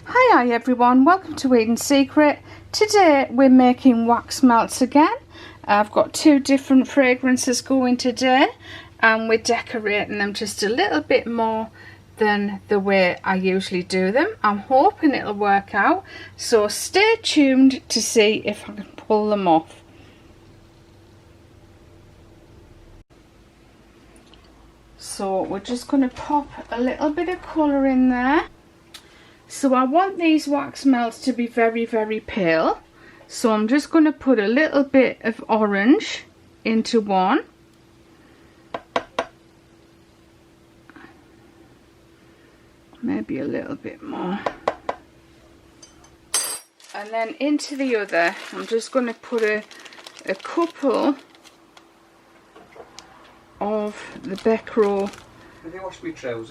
Hi everyone, welcome to Eden Secret. Today we're making wax melts again. I've got two different fragrances going today and we're decorating them just a little bit more than the way I usually do them. I'm hoping it'll work out, so stay tuned to see if I can pull them off. So we're just going to pop a little bit of colour in there. So I want these wax melts to be very, very pale. So I'm just going to put a little bit of orange into one. Maybe a little bit more. And then into the other, I'm just going to put a couple of the Bekro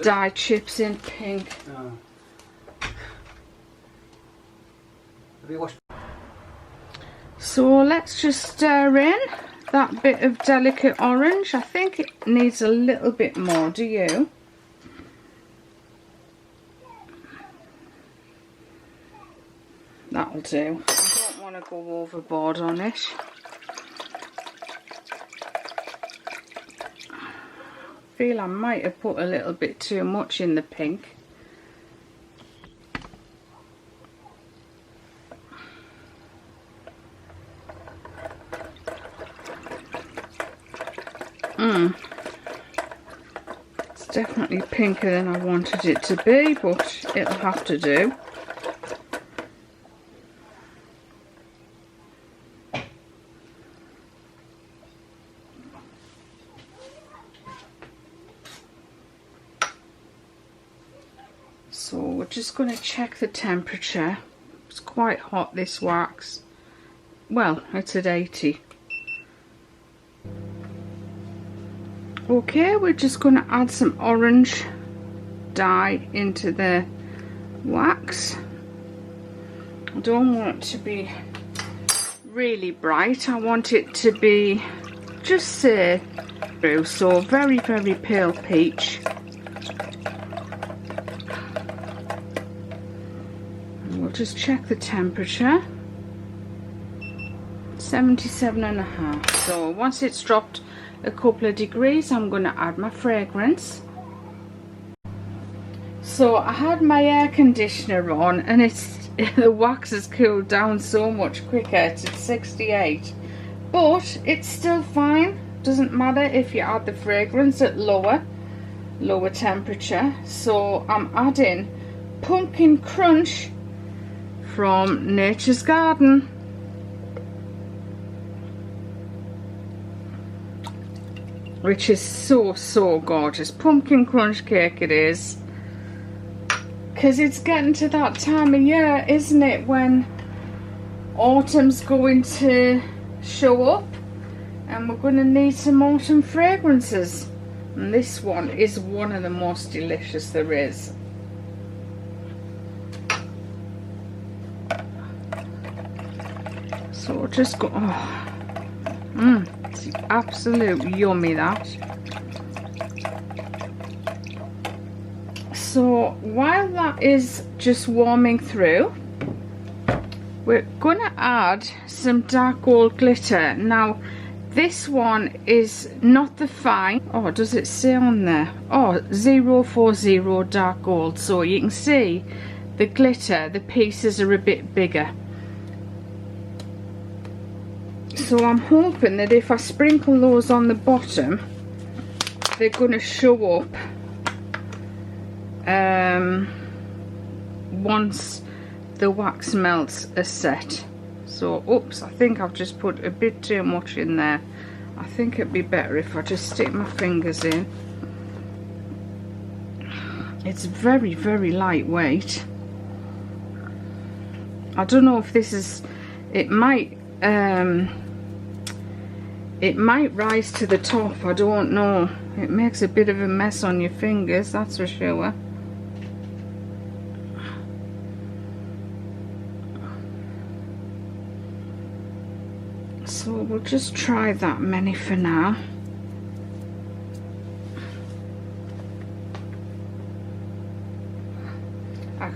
dye chips in pink. Oh. So let's just stir in that bit of delicate orange. I think it needs a little bit more, do you? That'll do. I don't want to go overboard on it. I feel I might have put a little bit too much in the pink. It's definitely pinker than I wanted it to be, but it'll have to do. So we're just going to check the temperature. It's quite hot, this wax. Well, it's at 80. Okay, we're just going to add some orange dye into the wax. I don't want it to be really bright. I want it to be just say through, so very, very pale peach. And we'll just check the temperature. 77.5. So once it's dropped a couple of degrees, I'm going to add my fragrance. So I had my air conditioner on and the wax has cooled down so much quicker. It's at 68, but it's still fine. Doesn't matter if you add the fragrance at lower temperature. So I'm adding Pumpkin Crunch from Nature's Garden. Which is so gorgeous. Pumpkin crunch cake it is. Because it's getting to that time of year, isn't it, when autumn's going to show up and we're going to need some autumn fragrances. And this one is one of the most delicious there is. So just go, it's absolute yummy, that. So while that is just warming through, we're gonna add some dark gold glitter. Now this one is not the fine, oh, does it say on there? Oh, 040 dark gold. So you can see the glitter, the pieces are a bit bigger. So I'm hoping that if I sprinkle those on the bottom, they're going to show up once the wax melts are set. So, oops, I think I've just put a bit too much in there. I think it'd be better if I just stick my fingers in. It's very, very lightweight. I don't know if this is, it might rise to the top, I don't know. It makes a bit of a mess on your fingers, that's for sure. So we'll just try that many for now.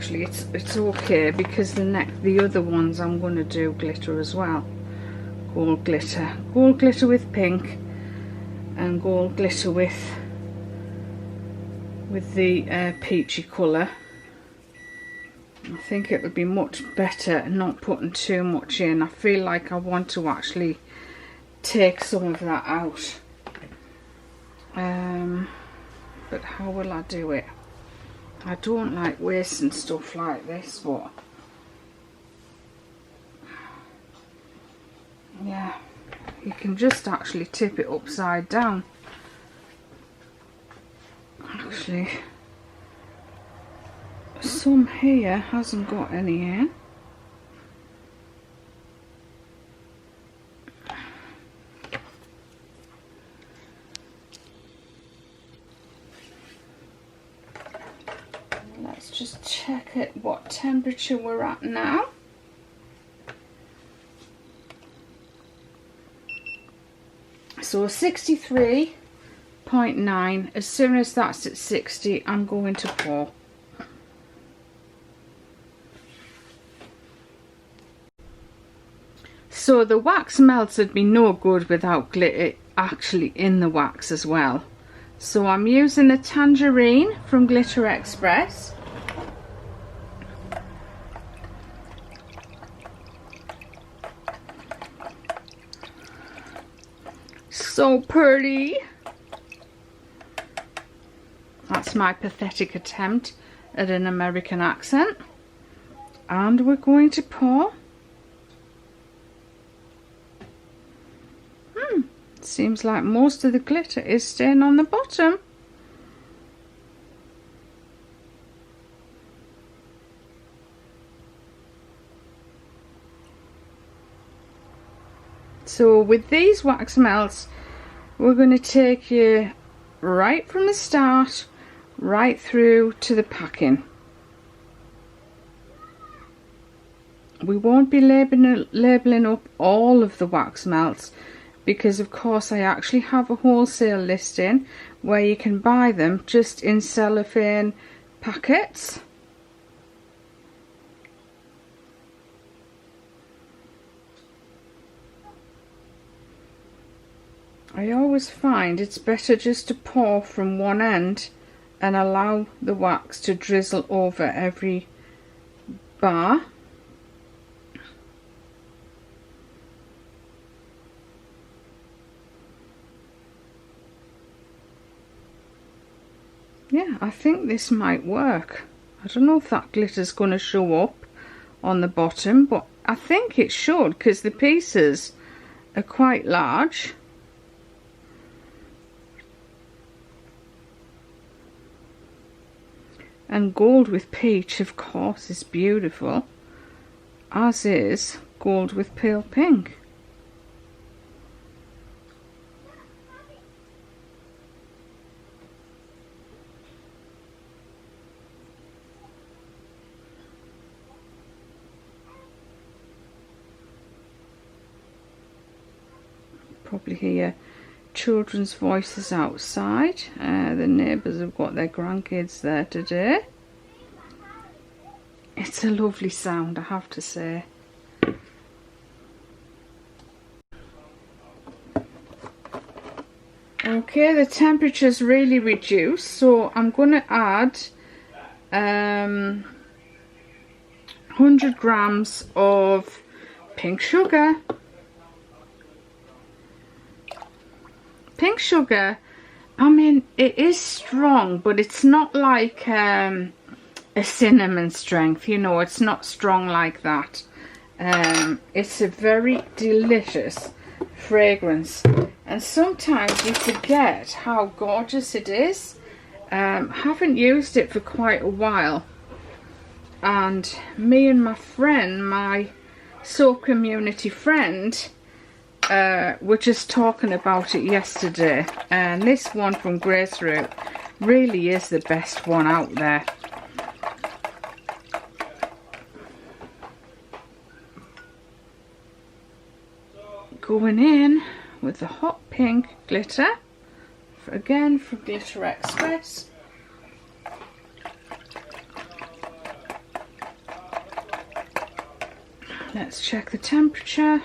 actually it's okay, because the other ones I'm going to do glitter as well. Gold glitter with pink, and gold glitter with the peachy colour. I think it would be much better not putting too much in. I feel like I want to actually take some of that out. But how will I do it? I don't like wasting stuff like this, but yeah, you can just actually tip it upside down. Actually, some here hasn't got any in. Let's just check at what temperature we're at now. So 63.9. As soon as that's at 60, I'm going to pour. So the wax melts would be no good without glitter actually in the wax as well. So I'm using a Tangerine from Glitter Express. So pretty. That's my pathetic attempt at an American accent. And we're going to pour. Seems like most of the glitter is staying on the bottom. So with these wax melts, we're going to take you right from the start right through to the packing. We won't be labeling up all of the wax melts, because of course I actually have a wholesale listing where you can buy them just in cellophane packets. I always find it's better just to pour from one end and allow the wax to drizzle over every bar. Yeah, I think this might work. I don't know if that glitter's going to show up on the bottom, but I think it should, because the pieces are quite large. And gold with peach, of course, is beautiful, as is gold with pale pink. Probably hear children's voices outside. The neighbours have got their grandkids there today. It's a lovely sound, I have to say. Okay, the temperature's really reduced, so I'm going to add 100 grams of pink sugar. Pink sugar, I mean, it is strong, but it's not like a cinnamon strength, you know, it's not strong like that. It's a very delicious fragrance, and sometimes you forget how gorgeous it is. Haven't used it for quite a while, and me and my friend, my soul community friend, we're just talking about it yesterday, and this one from Grace Root really is the best one out there. Going in with the hot pink glitter, again from Glitter Express. Let's check the temperature.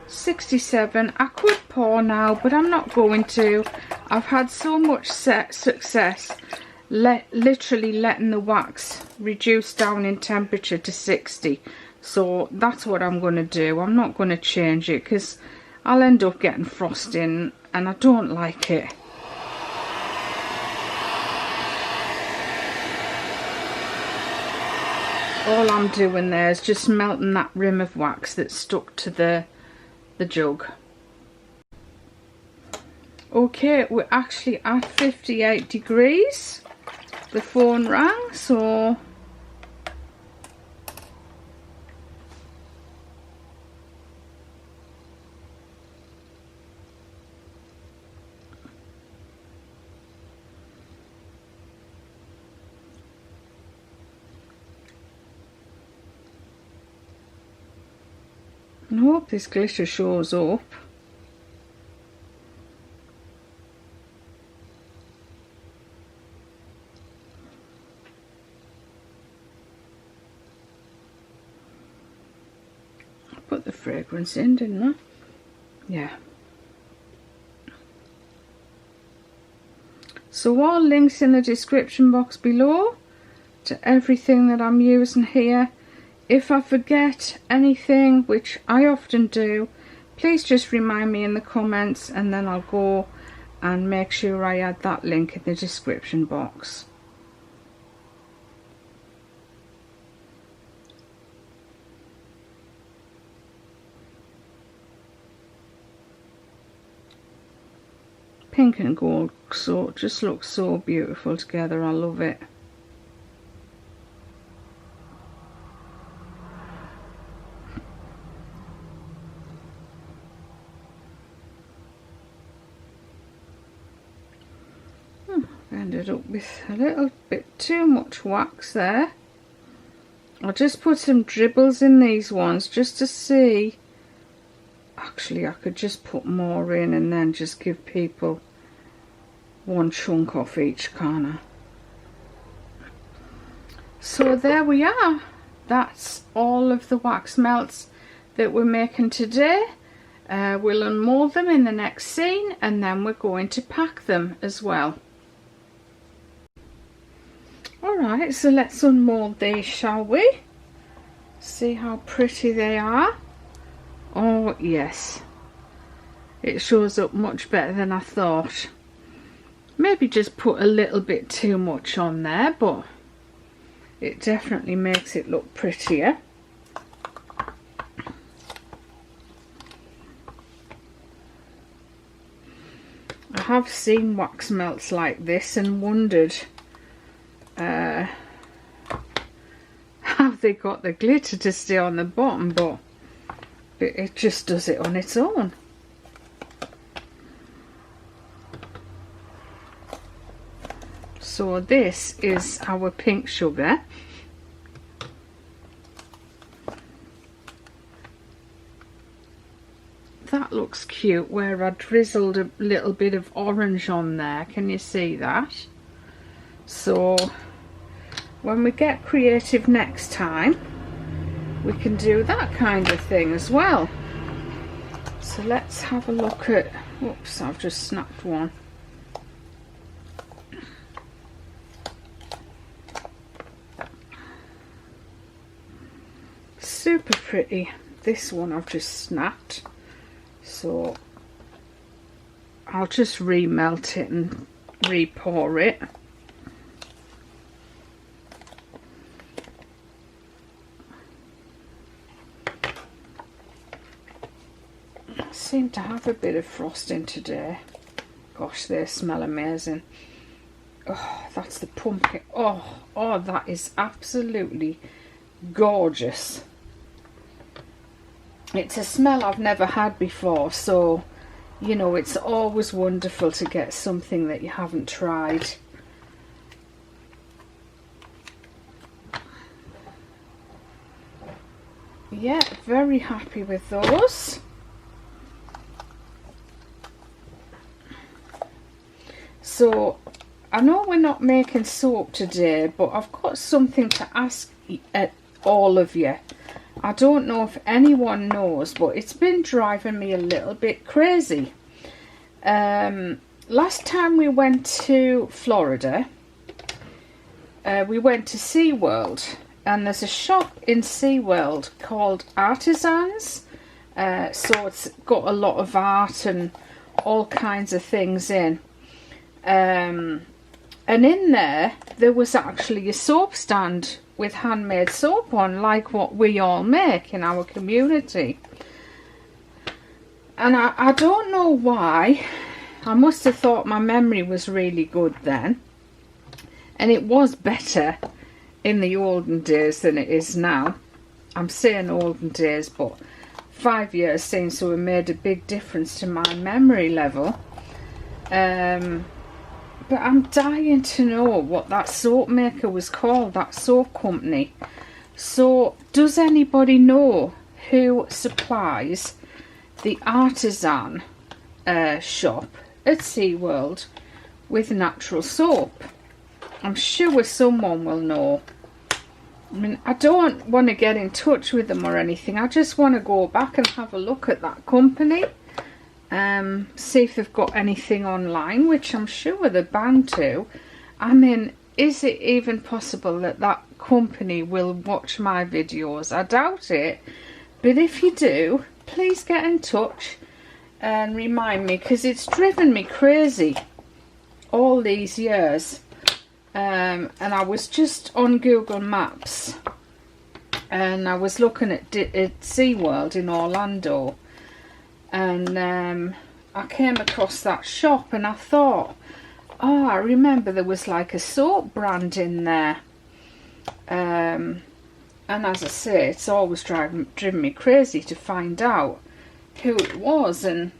67. I could pour now, but I'm not going to. I've had so much success literally letting the wax reduce down in temperature to 60. So that's what I'm going to do. I'm not going to change it because I'll end up getting frosting and I don't like it. All I'm doing there is just melting that rim of wax that's stuck to the jug. Okay, we're actually at 58 degrees. The phone rang, so I hope this glitter shows up. I put the fragrance in, didn't I? Yeah. So all links in the description box below to everything that I'm using here. If I forget anything, which I often do, please just remind me in the comments and then I'll go and make sure I add that link in the description box. Pink and gold, so it just looks so beautiful together. I love it. Ended up with a little bit too much wax there. I'll just put some dribbles in these ones just to see. Actually, I could just put more in and then just give people one chunk off each corner. So there we are. That's all of the wax melts that we're making today. We'll unmold them in the next scene and then we're going to pack them as well. Alright, so let's unmold these, shall we? See how pretty they are. Oh yes, it shows up much better than I thought. Maybe just put a little bit too much on there, but it definitely makes it look prettier. I have seen wax melts like this and wondered how they got the glitter to stay on the bottom, but it just does it on its own. So this is our pink sugar. That looks cute where I drizzled a little bit of orange on there. Can you see that? So when we get creative next time, we can do that kind of thing as well. So let's have a look at, whoops, I've just snapped one. Super pretty. This one I've just snapped. So I'll just remelt it and re-pour it. Seem to have a bit of frosting today. Gosh, they smell amazing. Oh, that's the pumpkin. Oh, that is absolutely gorgeous. It's a smell I've never had before, so you know, it's always wonderful to get something that you haven't tried. Yeah, very happy with those. So I know we're not making soap today, but I've got something to ask all of you. I don't know if anyone knows, but it's been driving me a little bit crazy. Last time we went to Florida, we went to SeaWorld, and there's a shop in SeaWorld called Artisans. So it's got a lot of art and all kinds of things in. And in there was actually a soap stand with handmade soap on, like what we all make in our community. And I don't know why. I must have thought my memory was really good then, and it was better in the olden days than it is now. I'm saying olden days, but 5 years seems to have made a big difference to my memory level. But I'm dying to know what that soap maker was called, that soap company. So does anybody know who supplies the Artisan shop at SeaWorld with natural soap? I'm sure someone will know. I mean, I don't want to get in touch with them or anything. I just want to go back and have a look at that company. See if they've got anything online, which I'm sure they're bound to. I mean, is it even possible that that company will watch my videos? I doubt it. But if you do, please get in touch and remind me, because it's driven me crazy all these years. And I was just on Google Maps and I was looking at SeaWorld in Orlando, and I came across that shop and I thought, oh, I remember there was like a soap brand in there. And as I say, it's always driven me crazy to find out who it was, and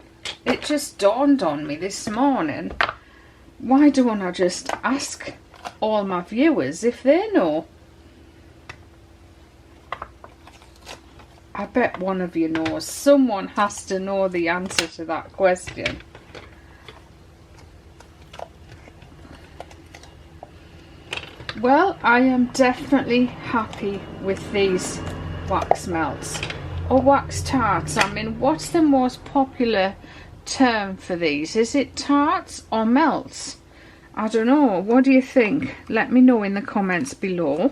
it just dawned on me this morning, why don't I just ask all my viewers if they know? I bet one of you knows. Someone has to know the answer to that question. Well, I am definitely happy with these wax melts or wax tarts. I mean, what's the most popular term for these? Is it tarts or melts? I don't know. What do you think? Let me know in the comments below.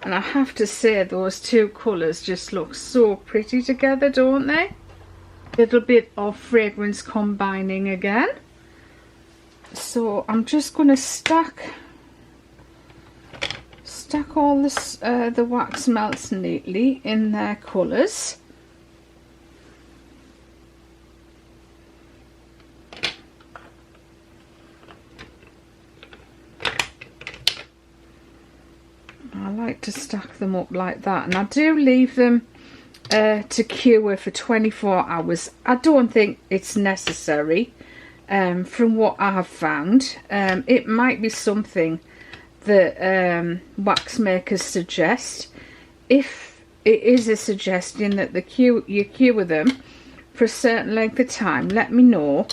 And I have to say, those two colours just look so pretty together, don't they? A little bit of fragrance combining again. So I'm just going to stack all this, the wax melts neatly in their colours. I like to stack them up like that, and I do leave them to cure for 24 hours. I don't think it's necessary, from what I've found. It might be something that wax makers suggest. If it is a suggestion that you cure them for a certain length of time, let me know.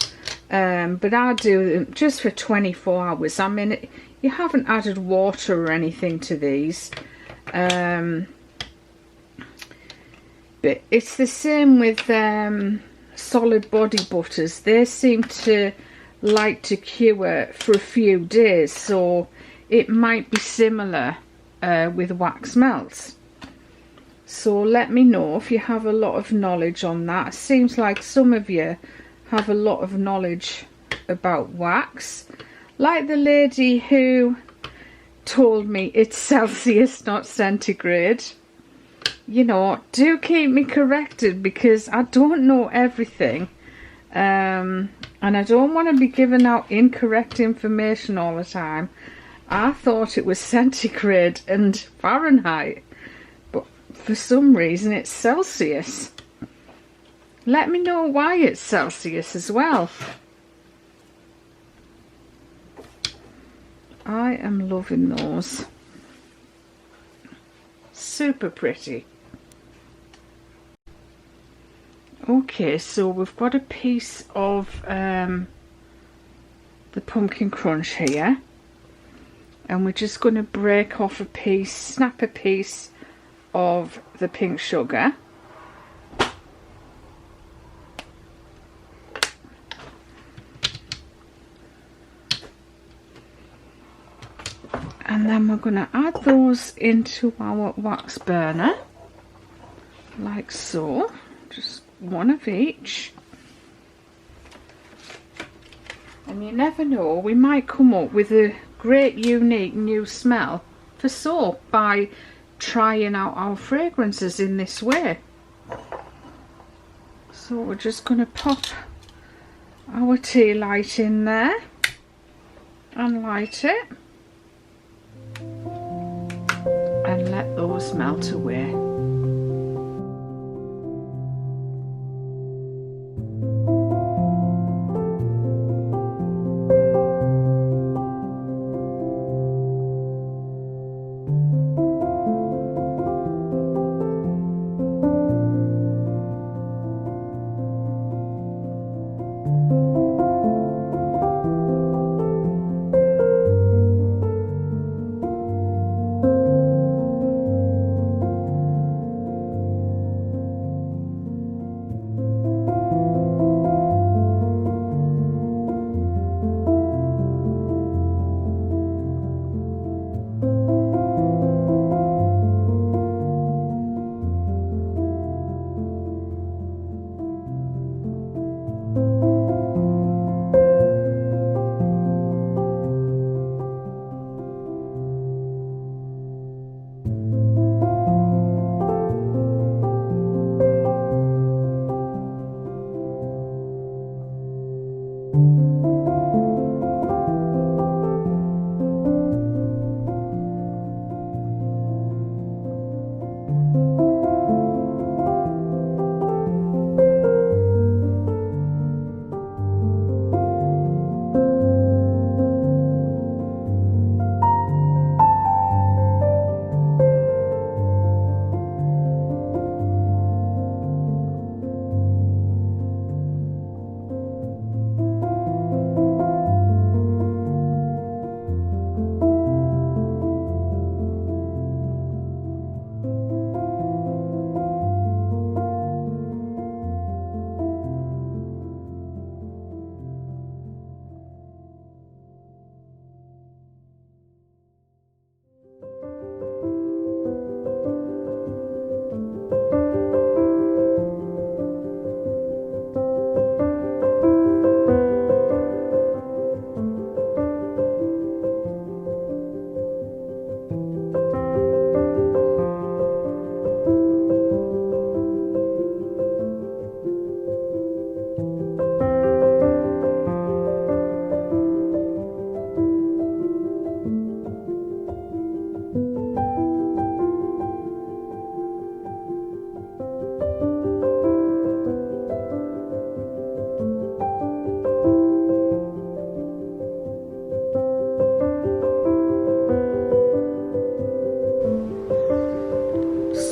But I do them just for 24 hours. I mean, you haven't added water or anything to these. But it's the same with solid body butters. They seem to like to cure for a few days, so it might be similar with wax melts. So let me know if you have a lot of knowledge on that. It seems like some of you have a lot of knowledge about wax, like the lady who told me it's Celsius, not centigrade. You know, do keep me corrected, because I don't know everything, and I don't want to be giving out incorrect information all the time. I thought it was centigrade and Fahrenheit, but for some reason it's Celsius. Let me know why it's Celsius as well. I am loving those. Super pretty. Okay, so we've got a piece of the pumpkin crunch here. and we're just going to break off a piece, snap a piece of the pink sugar. And then we're going to add those into our wax burner, like so, just one of each. And you never know, we might come up with a great unique new smell for soap by trying out our fragrances in this way. So we're just going to pop our tea light in there and light it. And let those melt away.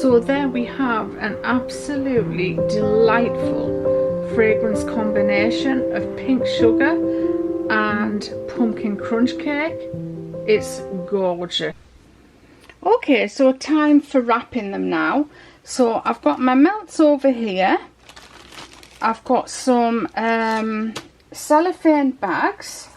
So there we have an absolutely delightful fragrance combination of pink sugar and pumpkin crunch cake. It's gorgeous. Okay, so time for wrapping them now. So I've got my melts over here. I've got some cellophane bags.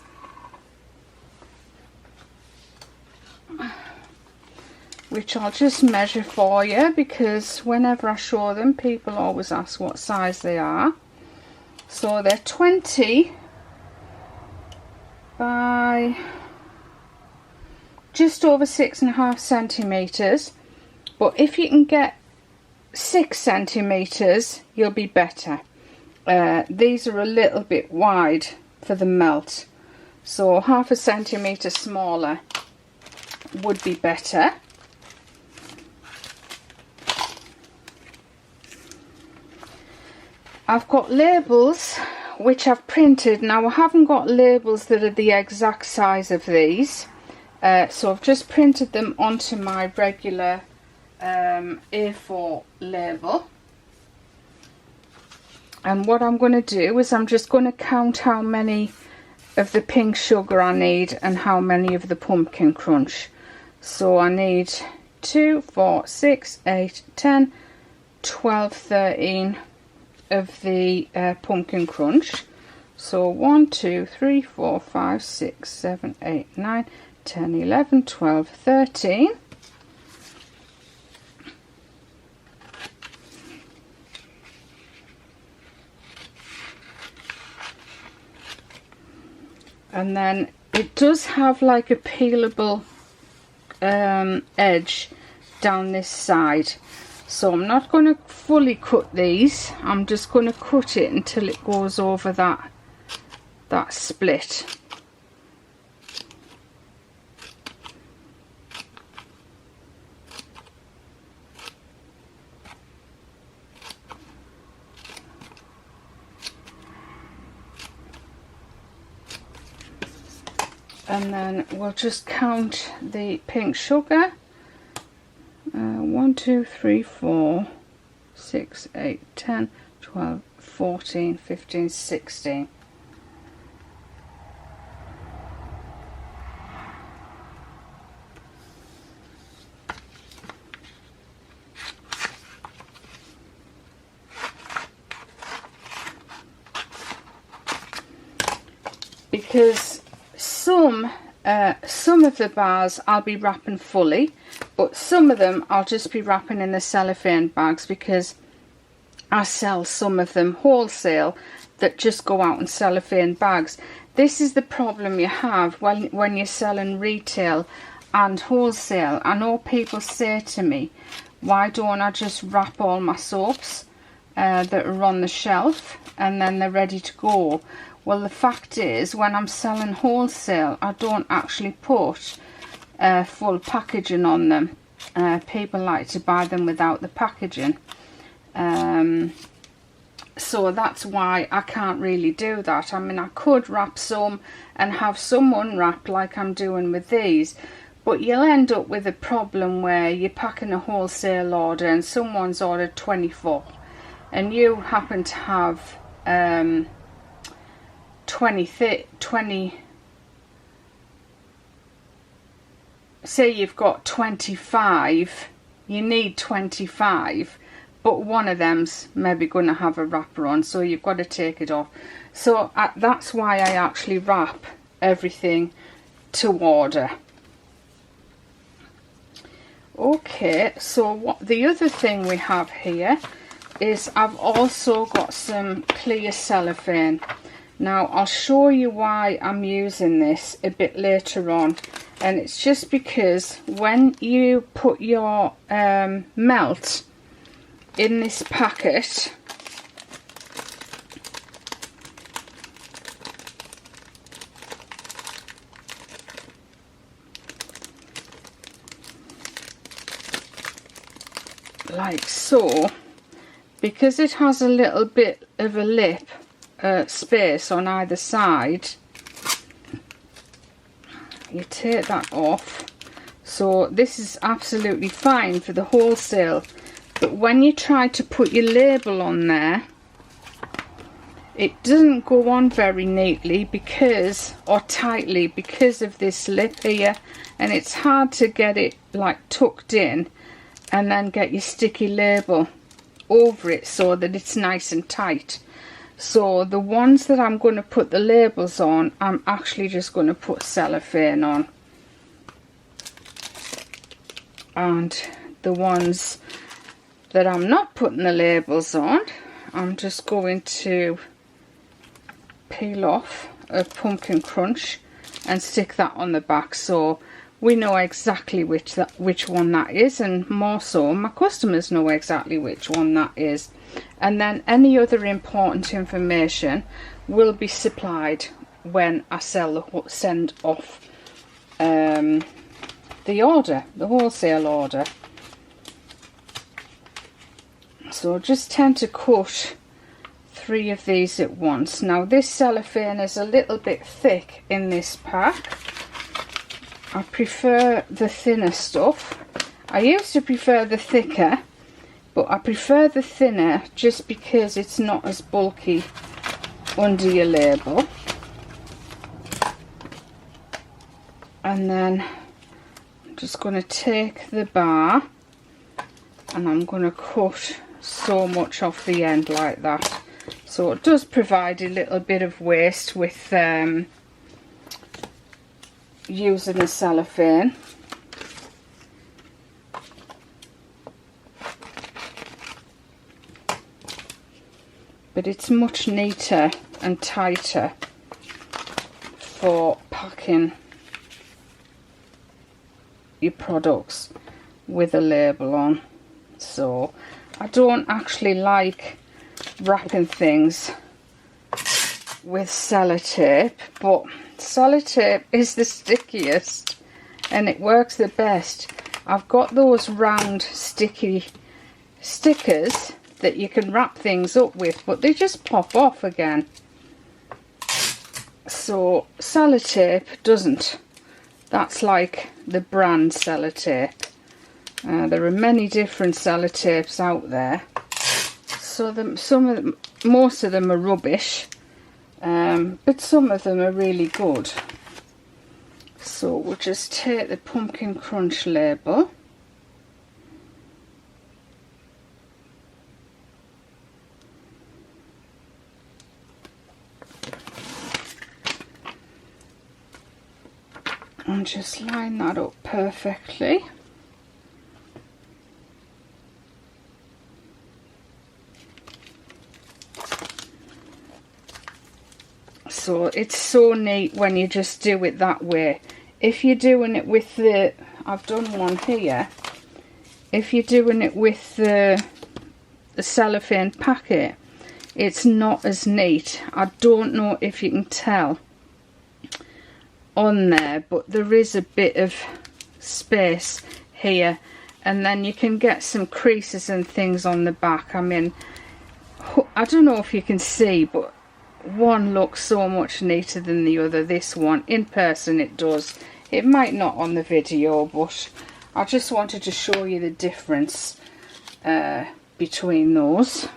Which I'll just measure for you, because whenever I show them, people always ask what size they are. So they're 20 by just over 6.5 centimeters. But if you can get 6 centimeters, you'll be better. These are a little bit wide for the melt, so 0.5 centimeter smaller would be better. I've got labels which I've printed. Now I haven't got labels that are the exact size of these, so I've just printed them onto my regular A4 label. And what I'm going to do is I'm just going to count how many of the pink sugar I need and how many of the pumpkin crunch. So I need 2, 4, 6, 8, 10, 12, 13 of the pumpkin crunch. So 1, 2, 3, 4, 5, 6, 7, 8, 9, 10, 11, 12, 13. And then it does have like a peelable edge down this side, so I'm not going to fully cut these. I'm just going to cut it until it goes over that split. And then we'll just count the pink sugar. 1, 2, 3, 4, 6, 8, 10, 12, 14, 15, 16. Because some of the bars I'll be wrapping fully, but some of them I'll just be wrapping in the cellophane bags, because I sell some of them wholesale that just go out in cellophane bags. This is the problem you have when you're selling retail and wholesale. I know people say to me, why don't I just wrap all my soaps that are on the shelf and then they're ready to go? Well, the fact is, when I'm selling wholesale, I don't actually put full packaging on them. People like to buy them without the packaging. So that's why I can't really do that. I mean, I could wrap some and have some unwrapped like I'm doing with these, but you'll end up with a problem where you're packing a wholesale order and someone's ordered 24 and you happen to have 20, say you've got 25, you need 25, but one of them's maybe going to have a wrapper on, so you've got to take it off. So that's why I actually wrap everything to order. Okay, so what the other thing we have here is I've also got some clear cellophane. Now I'll show you why I'm using this a bit later on, and it's just because when you put your melt in this packet, like so, because it has a little bit of a lip space on either side, you take that off. So this is absolutely fine for the wholesale, but when you try to put your label on there, it doesn't go on very neatly because, or tightly, because of this lip here, and it's hard to get it like tucked in and then get your sticky label over it so that it's nice and tight. So the ones that I'm going to put the labels on, I'm actually just going to put cellophane on, and the ones that I'm not putting the labels on, I'm just going to peel off a pumpkin crunch and stick that on the back, so we know exactly which one that is, and more so my customers know exactly which one that is. And then any other important information will be supplied when I send off the order, the wholesale order. So just tend to cut 3 of these at once. Now this cellophane is a little bit thick in this pack. I prefer the thinner stuff. I used to prefer the thicker, but I prefer the thinner just because it's not as bulky under your label. And then I'm just going to take the bar and I'm going to cut so much off the end like that. So it does provide a little bit of waste with using the cellophane. But it's much neater and tighter for packing your products with a label on. So I don't actually like wrapping things with sellotape, but sellotape is the stickiest and it works the best. I've got those round sticky stickers that you can wrap things up with, but they just pop off again. So sellotape doesn't. That's like the brand sellotape. There are many different sellotapes out there. So most of them are rubbish, but some of them are really good. So we'll just take the pumpkin crunch label. And just line that up perfectly. So it's so neat when you just do it that way. If you're doing it with the, I've done one here, if you're doing it with the cellophane packet, it's not as neat. I don't know if you can tell on there, but there is a bit of space here, and then you can get some creases and things on the back. I mean, I don't know if you can see, but one looks so much neater than the other. This one in person, it does. It might not on the video, but I just wanted to show you the difference between those.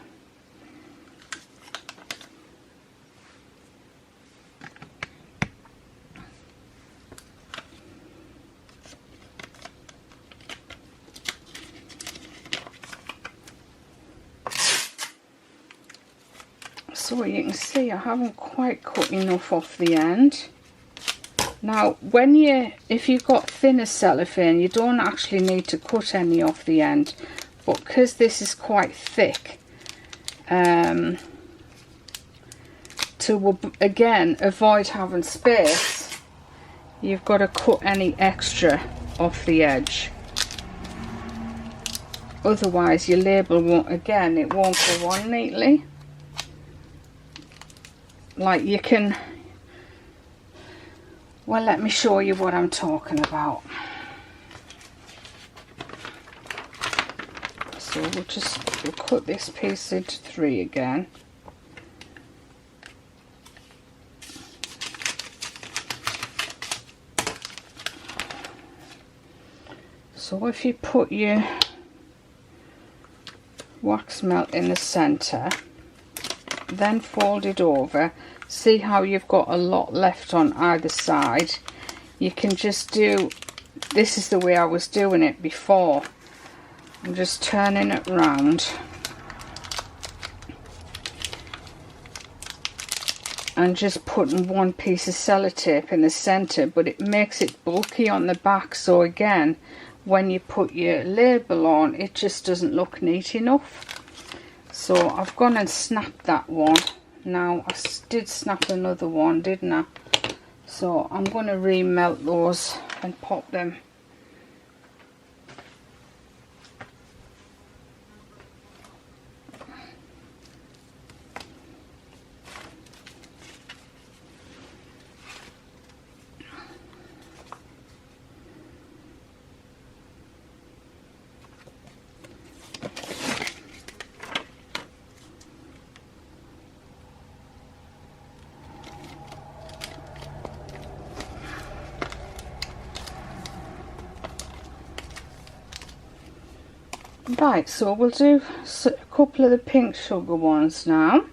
So you can see I haven't quite cut enough off the end. Now if you've got thinner cellophane, you don't actually need to cut any off the end, but because this is quite thick, to again avoid having space, you've got to cut any extra off the edge. Otherwise your label won't, again, it won't go on neatly. Like you can, well, let me show you what I'm talking about. So we'll cut this piece into 3 again. So if you put your wax melt in the center, then fold it over, see how you've got a lot left on either side. You can just do, this is the way I was doing it before. I'm just turning it round and just putting one piece of sellotape in the center, but it makes it bulky on the back, so again when you put your label on, it just doesn't look neat enough. So I've gone and snapped that one. Now I did snap another one, didn't I? So I'm going to remelt those and pop them. Right, so we'll do a couple of the pink sugar ones now.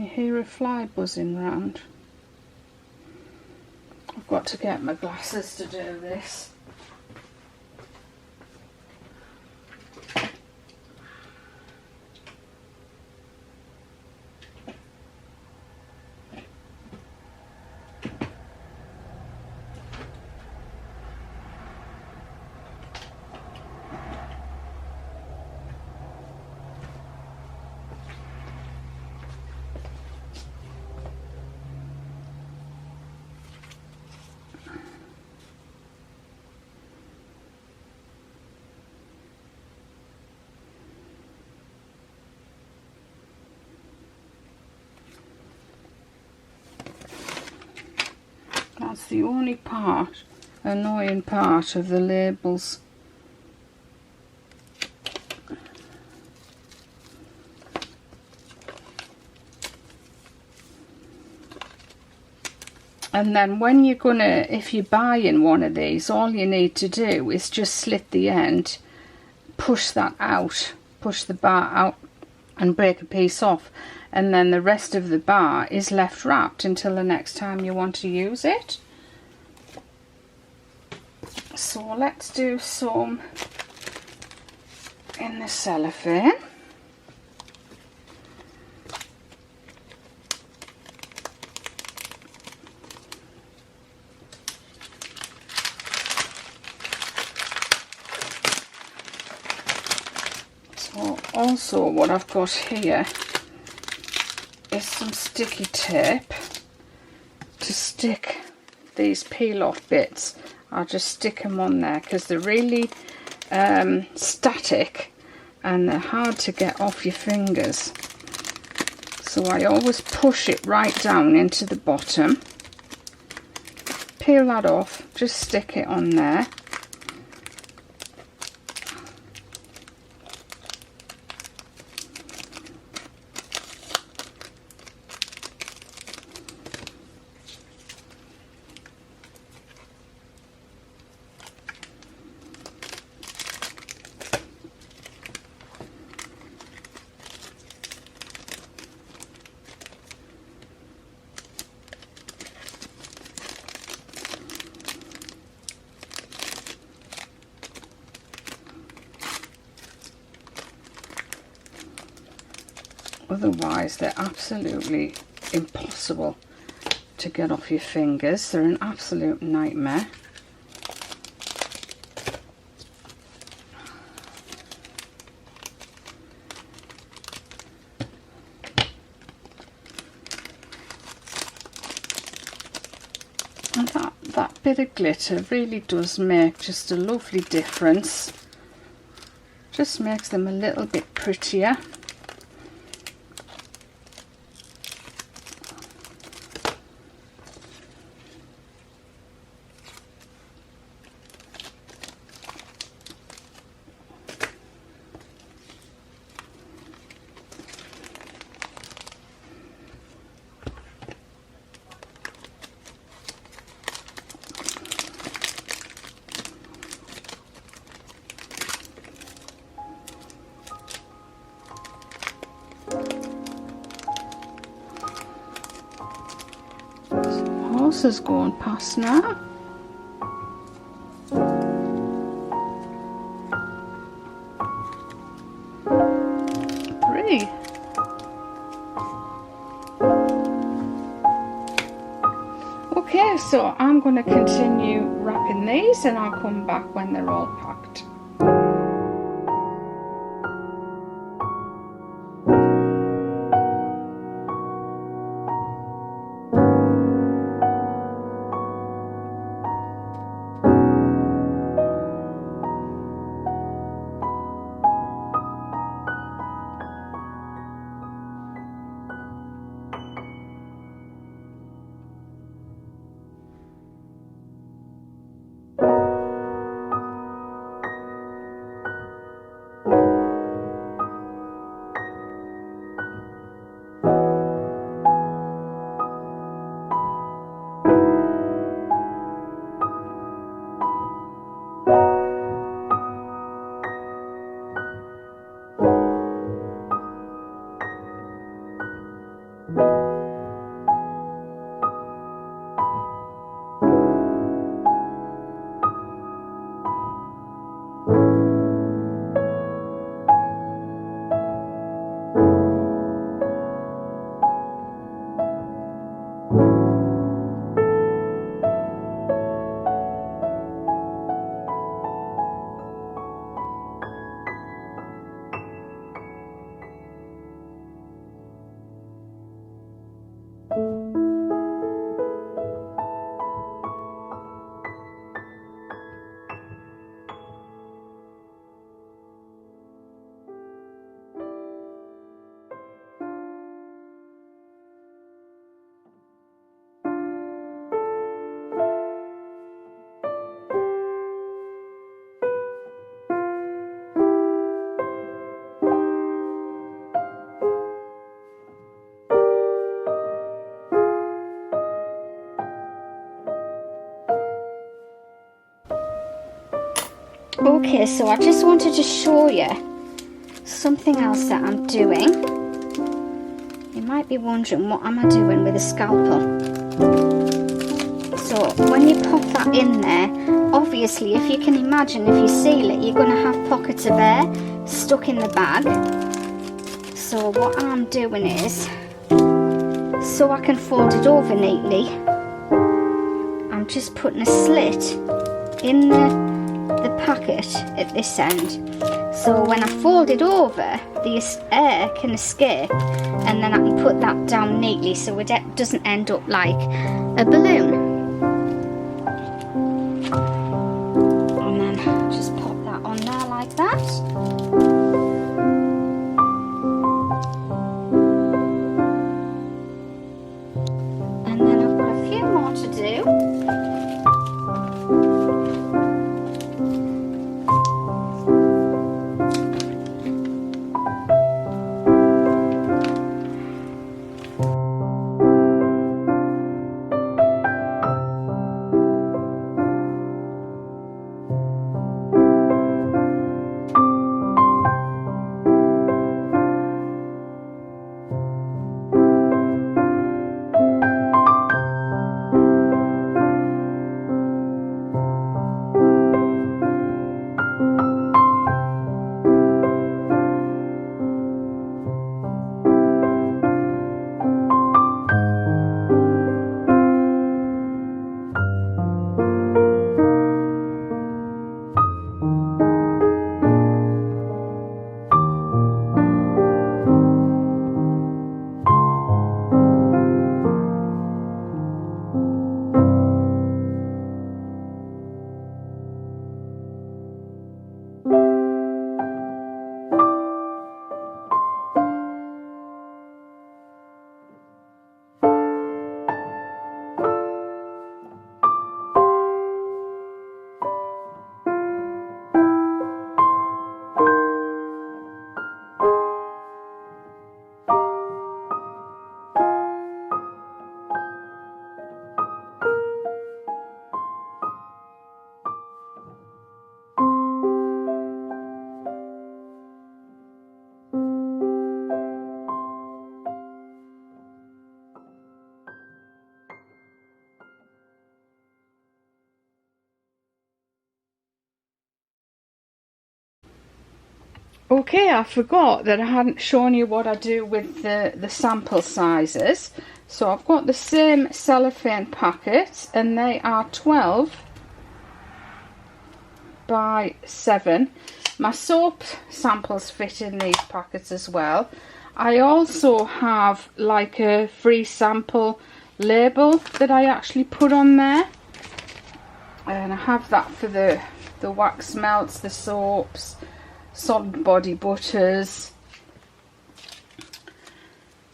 you hear a fly buzzing round? I've got to get my glasses to do this. That's the only annoying part of the labels. And then when you're gonna, if you're buying one of these, all you need to do is just slit the end, push that out, push the bar out and break a piece off, and then the rest of the bar is left wrapped until the next time you want to use it. So let's do some in the cellophane. So also what I've got here is some sticky tape to stick these peel off bits. I'll just stick them on there because they're really static and they're hard to get off your fingers. So I always push it right down into the bottom, peel that off, just stick it on there. Otherwise they're absolutely impossible to get off your fingers. They're an absolute nightmare. And that bit of glitter really does make just a lovely difference. Just makes them a little bit prettier. Is going past now. 3. Okay, so I'm going to continue wrapping these and I'll come back when they're all packed. Okay, so I just wanted to show you something else that I'm doing. You might be wondering, what am I doing with a scalpel? So when you pop that in there, obviously if you can imagine, if you seal it, you're going to have pockets of air stuck in the bag. So what I'm doing is, so I can fold it over neatly, I'm just putting a slit in the packet at this end. So when I fold it over, the air can escape, and then I can put that down neatly so it doesn't end up like a balloon. And then just pop that on there like that. And then I've got a few more to do. Okay, I forgot that I hadn't shown you what I do with the sample sizes. So I've got the same cellophane packets, and they are 12 by 7. My soap samples fit in these packets as well. I also have like a free sample label that I actually put on there, and I have that for the wax melts, the soaps, solid body butters.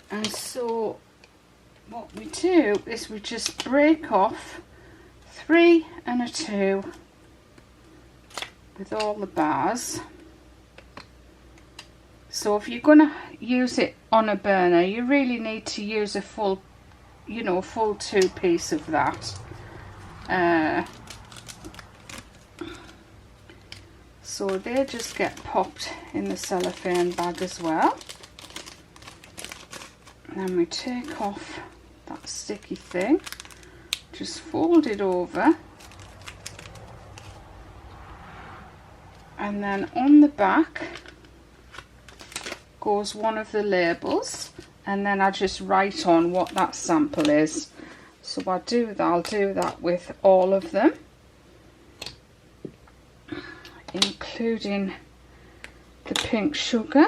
And so what we do is we just break off 3 and a 2 with all the bars. So if you're going to use it on a burner, you really need to use a full, you know, full 2 piece of that. So they just get popped in the cellophane bag as well. And then we take off that sticky thing, just fold it over, and then on the back goes one of the labels, and then I just write on what that sample is. So I'll do that with all of them, including the pink sugar.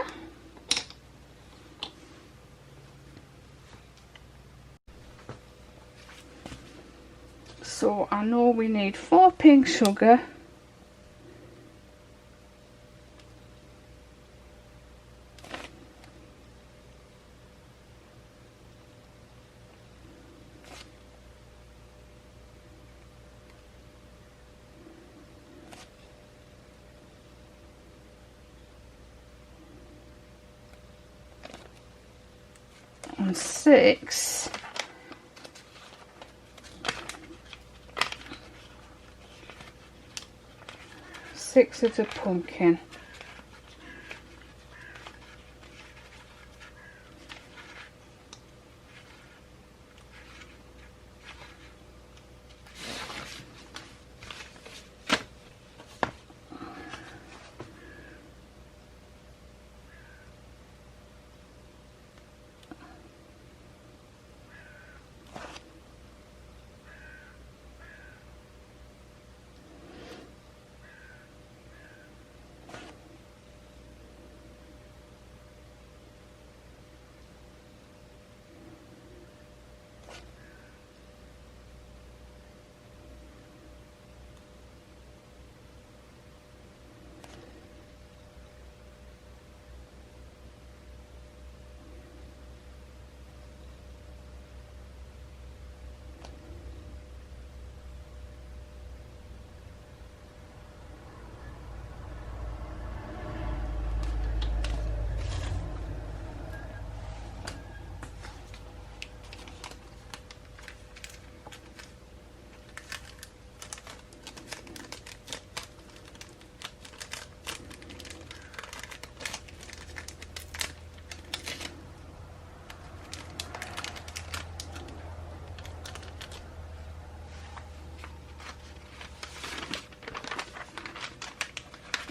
So I know we need 4 pink sugar, and 6 6 of the pumpkin.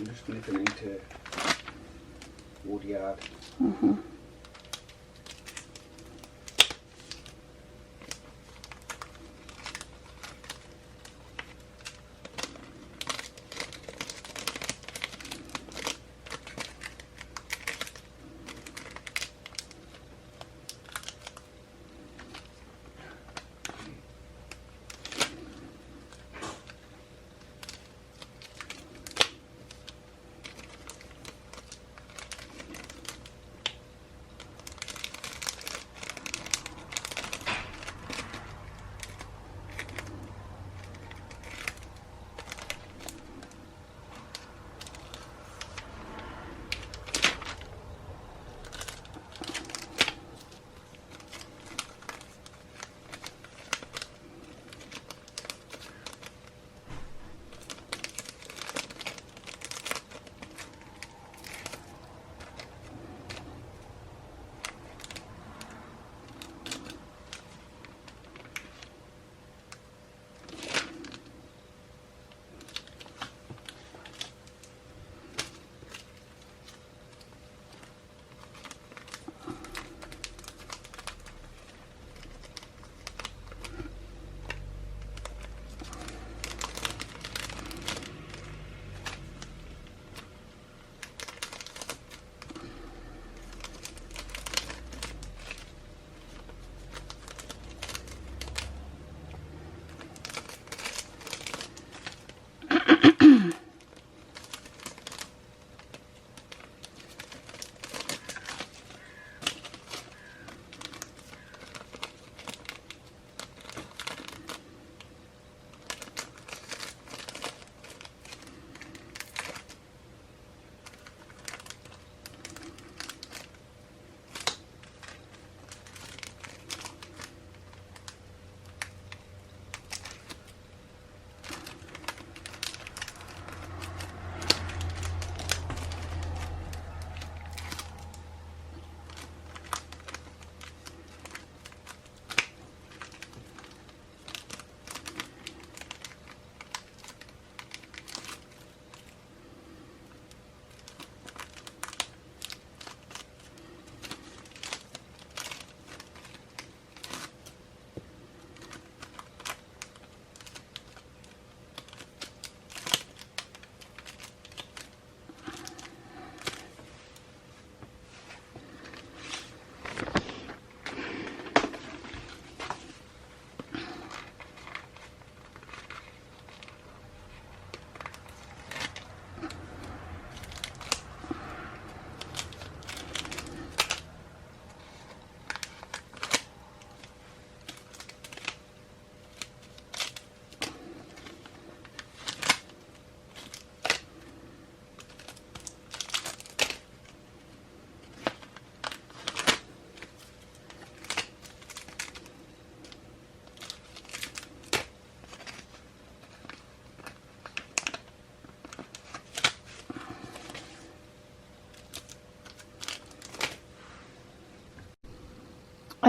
I'm just flipping into wood yard.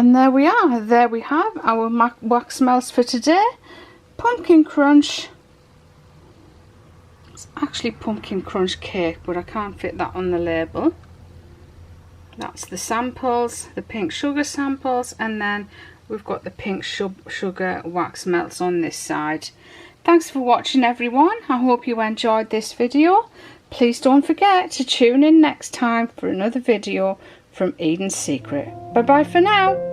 And there we are. There we have our wax melts for today. Pumpkin crunch. It's actually pumpkin crunch cake, but I can't fit that on the label. That's the samples, the pink sugar samples, and then we've got the pink sugar wax melts on this side. Thanks for watching, everyone. I hope you enjoyed this video. Please don't forget to tune in next time for another video from Eden's Secret. Bye bye for now.